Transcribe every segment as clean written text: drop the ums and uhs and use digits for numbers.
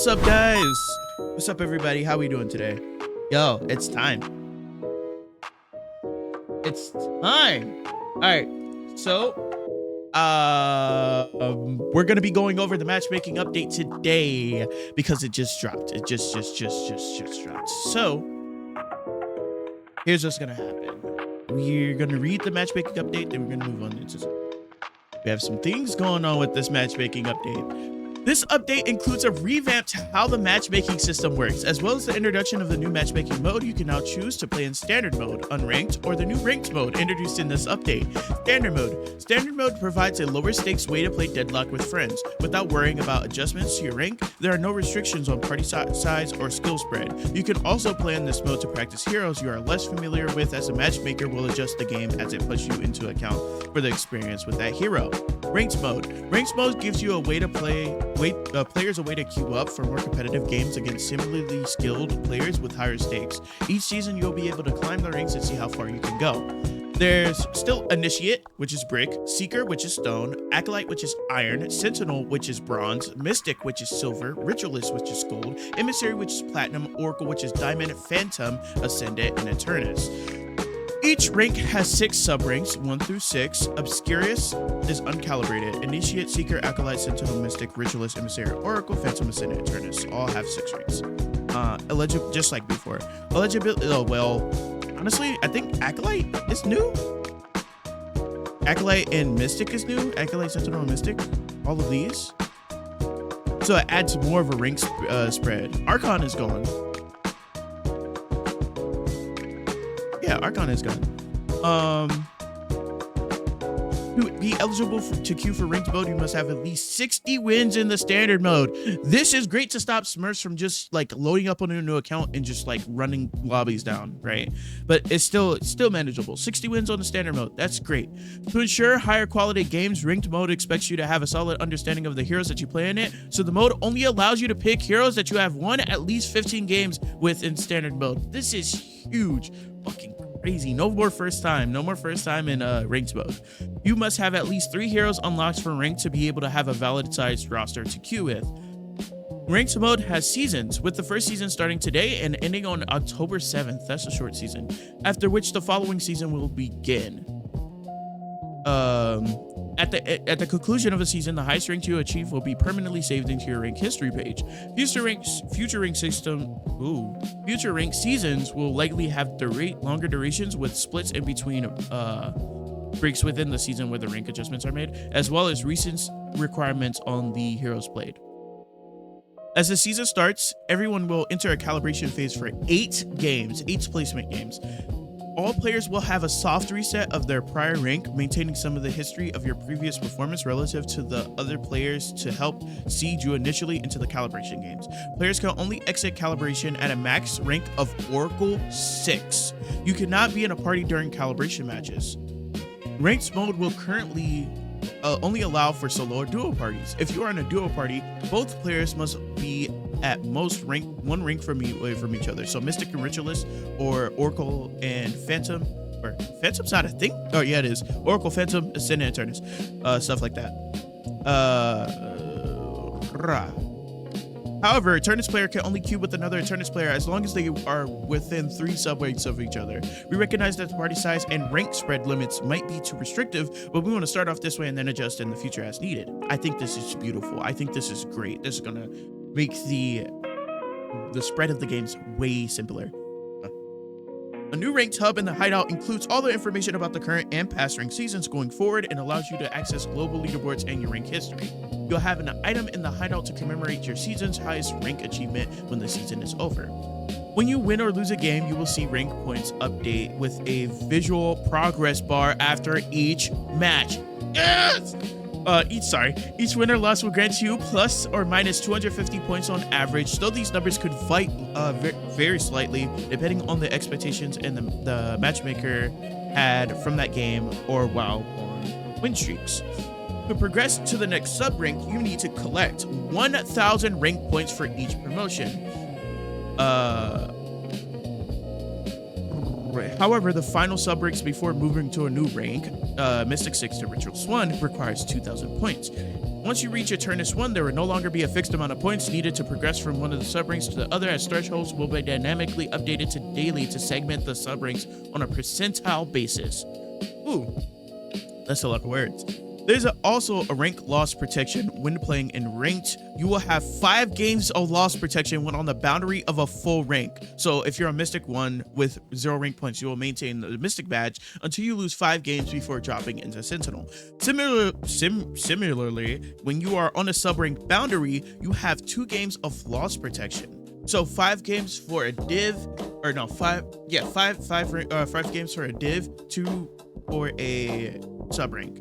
What's up, guys? What's up, everybody? How we doing today? Yo, it's time. It's time. All right. So, we're gonna be going over the matchmaking update today because it just dropped. It just dropped. So, here's what's gonna happen. We're gonna read the matchmaking update, then we're gonna move on into. We have some things going on with this matchmaking update. This update includes a revamped how the matchmaking system works, as well as the introduction of the new matchmaking mode. You can now choose to play in standard mode, unranked, or the new ranked mode introduced in this update. Standard mode. Standard mode provides a lower stakes way to play Deadlock with friends. Without worrying about adjustments to your rank, there are no restrictions on party size or skill spread. You can also play in this mode to practice heroes you are less familiar with, as a matchmaker will adjust the game as it puts you into account for the experience with that hero. Ranked mode. Ranked mode gives you a way to players a way to queue up for more competitive games against similarly skilled players with higher stakes. Each season, you'll be able to climb the ranks and see how far you can go. There's still Initiate, which is brick, Seeker, which is stone, Acolyte, which is iron, Sentinel, which is bronze, Mystic, which is silver, Ritualist, which is gold, Emissary, which is platinum, Oracle, which is diamond, Phantom, Ascendant, and Eternus. Each rank has 6 sub-ranks, 1 through 6. Obscurus is uncalibrated. Initiate, Seeker, Acolyte, Sentinel, Mystic, Ritualist, Emissary, Oracle, Phantom, Ascendant, Eternus all have 6 ranks. Eligible, just like before. Eligibility, oh, well, honestly, I think Acolyte is new. Acolyte and Mystic is new. Acolyte, Sentinel, and Mystic, all of these. So it adds more of a rank spread. Archon is gone. Yeah, Archon is gone. To be eligible to queue for ranked mode, you must have at least 60 wins in the standard mode. This is great to stop Smurfs from just like loading up on a new account and just like running lobbies down, right? But it's still manageable. 60 wins on the standard mode. That's great. To ensure higher quality games, ranked mode expects you to have a solid understanding of the heroes that you play in it. So the mode only allows you to pick heroes that you have won at least 15 games with in standard mode. This is huge. Fucking crazy. No more first time in ranked mode. You must have at least 3 heroes unlocked for rank to be able to have a valid sized roster to queue with. Ranked mode has seasons, with the first season starting today and ending on October 7th. That's a short season. After which the following season will begin. At the conclusion of the season, the highest rank you achieve will be permanently saved into your rank history page. Future rank seasons will likely have longer durations with splits in between breaks within the season where the rank adjustments are made, as well as recent requirements on the heroes played. As the season starts, everyone will enter a calibration phase for 8 placement games. All players will have a soft reset of their prior rank, maintaining some of the history of your previous performance relative to the other players to help seed you initially into the calibration games. Players can only exit calibration at a max rank of Oracle 6. You cannot be in a party during calibration matches. Ranked mode will currently only allow for solo or duo parties. If you are in a duo party, both players must be at most one rank from each other. So Mystic and Ritualist, or Oracle and Phantom, or Phantom's not a thing? Oh yeah, it is. Oracle, Phantom, Ascendant, Eternus, stuff like that. However, Eternus player can only queue with another Eternus player as long as they are within 3 subranks of each other. We recognize that the party size and rank spread limits might be too restrictive, but we want to start off this way and then adjust in the future as needed. I think this is beautiful. I think this is great. This is gonna make the spread of the games way simpler. A new ranked hub in the hideout includes all the information about the current and past ranked seasons going forward and allows you to access global leaderboards and your rank history. You'll have an item in the hideout to commemorate your season's highest rank achievement when the season is over. When you win or lose a game, you will see rank points update with a visual progress bar after each match. Yes! Each win or loss will grant you plus or minus 250 points on average, though these numbers could vary slightly depending on the expectations and the matchmaker had from that game or while on win streaks. To progress to the next sub-rank, you need to collect 1,000 rank points for each promotion. However, the final sub-ranks before moving to a new rank, Mystic 6 to Rituals 1, requires 2,000 points. Once you reach Eternus 1, there will no longer be a fixed amount of points needed to progress from one of the sub-ranks to the other, as thresholds will be dynamically updated to daily to segment the sub-ranks on a percentile basis. Ooh, that's a lot of words. There's also a rank loss protection when playing in ranked. You will have 5 games of loss protection when on the boundary of a full rank. So if you're a Mystic 1 with 0 rank points, you will maintain the Mystic badge until you lose 5 games before dropping into Sentinel. Similarly, when you are on a sub-rank boundary, you have 2 games of loss protection. So 5 games for a div, or no, 5 games for a div, 2 for a sub-rank.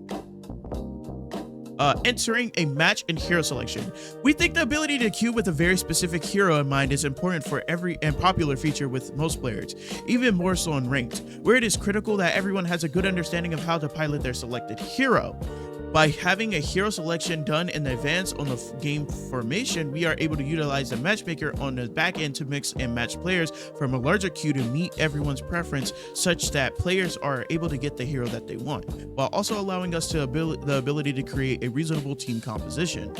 Entering a match and hero selection. We think the ability to queue with a very specific hero in mind is important for every and popular feature with most players, even more so in ranked, where it is critical that everyone has a good understanding of how to pilot their selected hero. By having a hero selection done in advance on the game formation, we are able to utilize the matchmaker on the back end to mix and match players from a larger queue to meet everyone's preference, such that players are able to get the hero that they want, while also allowing us the ability to create a reasonable team composition.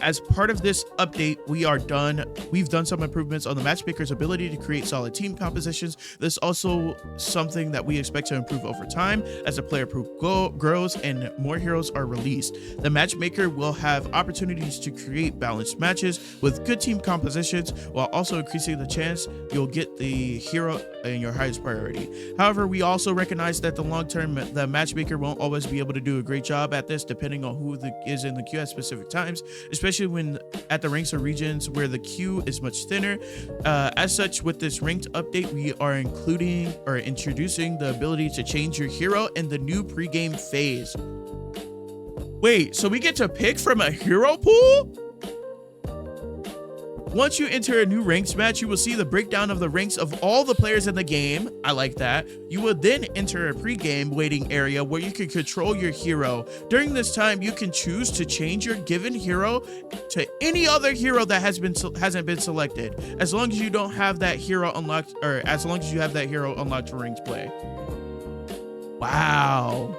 As part of this update, we've done some improvements on the matchmaker's ability to create solid team compositions. This is also something that we expect to improve over time as the player pool grows and more heroes are released. The matchmaker will have opportunities to create balanced matches with good team compositions, while also increasing the chance you'll get the hero in your highest priority. However, we also recognize that the long term, the matchmaker won't always be able to do a great job at this, depending on who is in the queue at specific times, especially when at the ranks or regions where the queue is much thinner. As such, with this ranked update, we are introducing the ability to change your hero in the new pregame phase. Wait, so we get to pick from a hero pool? Once you enter a new ranks match, you will see the breakdown of the ranks of all the players in the game. I like that. You will then enter a pre-game waiting area where you can control your hero. During this time, you can choose to change your given hero to any other hero that hasn't been selected, as long as you don't have that hero unlocked, or as long as you have that hero unlocked for ranked play. Wow.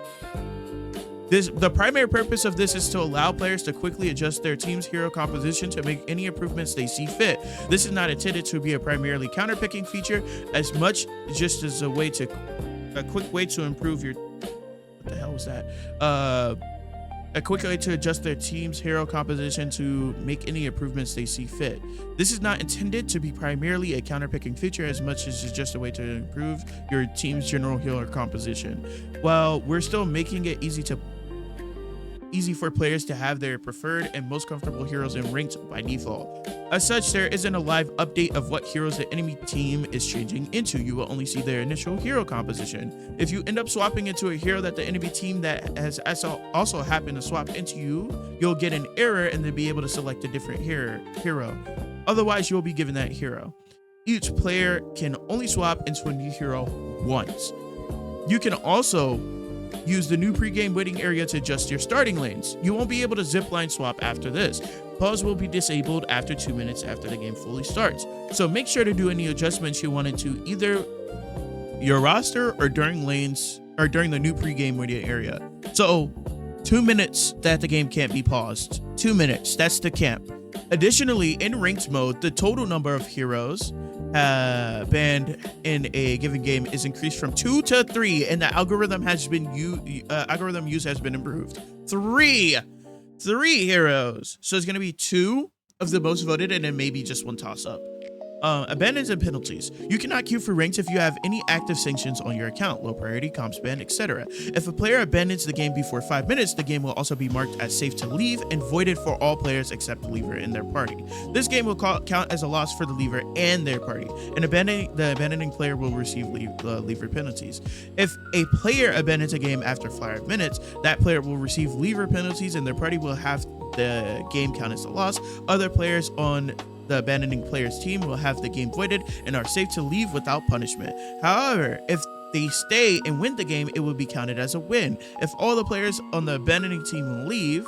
The primary purpose of this is to allow players to quickly adjust their team's hero composition to make any improvements they see fit. This is not intended to be a primarily counterpicking feature, as much just as a quick way to improve your, what the hell was that? A quick way to adjust their team's hero composition to make any improvements they see fit. This is not intended to be primarily a counterpicking feature, as much as just a way to improve your team's general hero composition. While we're still making it easy for players to have their preferred and most comfortable heroes in ranked by default. As such, there isn't a live update of what heroes the enemy team is changing into. You will only see their initial hero composition. If you end up swapping into a hero that the enemy team that has also happened to swap into you'll get an error and then be able to select a different hero. Otherwise, you'll be given that hero. Each player can only swap into a new hero once. You can also use the new pregame waiting area to adjust your starting lanes. You won't be able to zipline swap after this. Pause will be disabled after 2 minutes after the game fully starts. So make sure to do any adjustments you wanted to either your roster or during the new pregame waiting area. So 2 minutes that the game can't be paused. 2 minutes, that's the camp. Additionally, in ranked mode, the total number of heroes banned in a given game is increased from 2 to 3, and the algorithm use has been improved. Three heroes. So it's going to be 2 of the most voted, and then maybe just 1 toss-up. Abandons and penalties. You cannot queue for ranks if you have any active sanctions on your account, low priority, comps ban, etc. If a player abandons the game before 5 minutes, the game will also be marked as safe to leave and voided for all players except the leaver in their party. This game will count as a loss for the leaver and their party, and the abandoning player will receive leaver penalties. If a player abandons a game after 5 minutes, that player will receive leaver penalties and their party will have the game count as a loss. Other players on the abandoning player's team will have the game voided and are safe to leave without punishment. However, if they stay and win the game, it will be counted as a win. If all the players on the abandoning team leave,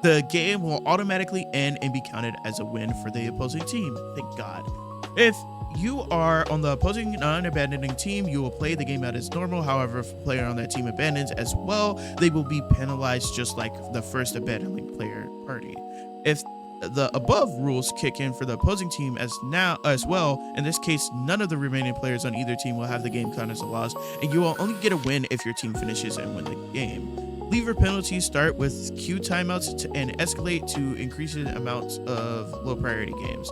the game will automatically end and be counted as a win for the opposing team. Thank God. If you are on the opposing non-abandoning team, you will play the game out as normal. However, if a player on that team abandons as well, they will be penalized just like the first abandoning player party. If the above rules kick in for the opposing team as well, in this case, none of the remaining players on either team will have the game count as a loss, and you will only get a win if your team finishes and win the game. Leaver penalties start with queue timeouts and escalate to increasing amounts of low priority games.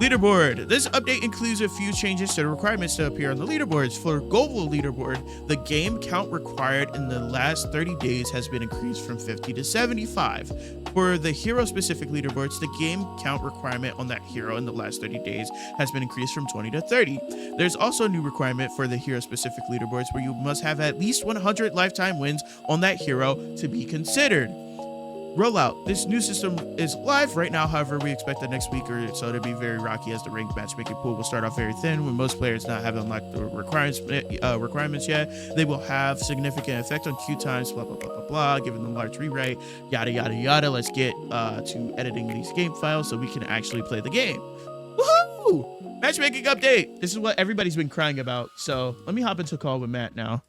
Leaderboard. This update includes a few changes to the requirements to appear on the leaderboards. For global leaderboard, the game count required in the last 30 days has been increased from 50 to 75. For the hero-specific leaderboards, the game count requirement on that hero in the last 30 days has been increased from 20 to 30. There's also a new requirement for the hero-specific leaderboards where you must have at least 100 lifetime wins on that hero to be considered. Rollout. This new system is live right now. However, we expect the next week or so to be very rocky as the ranked matchmaking pool will start off very thin. When most players not have unlocked the requirements yet, they will have significant effect on queue times, blah, blah, blah, blah, blah, giving them large rewrite, yada, yada, yada. Let's get to editing these game files so we can actually play the game. Woohoo! Matchmaking update. This is what everybody's been crying about. So let me hop into a call with Matt now.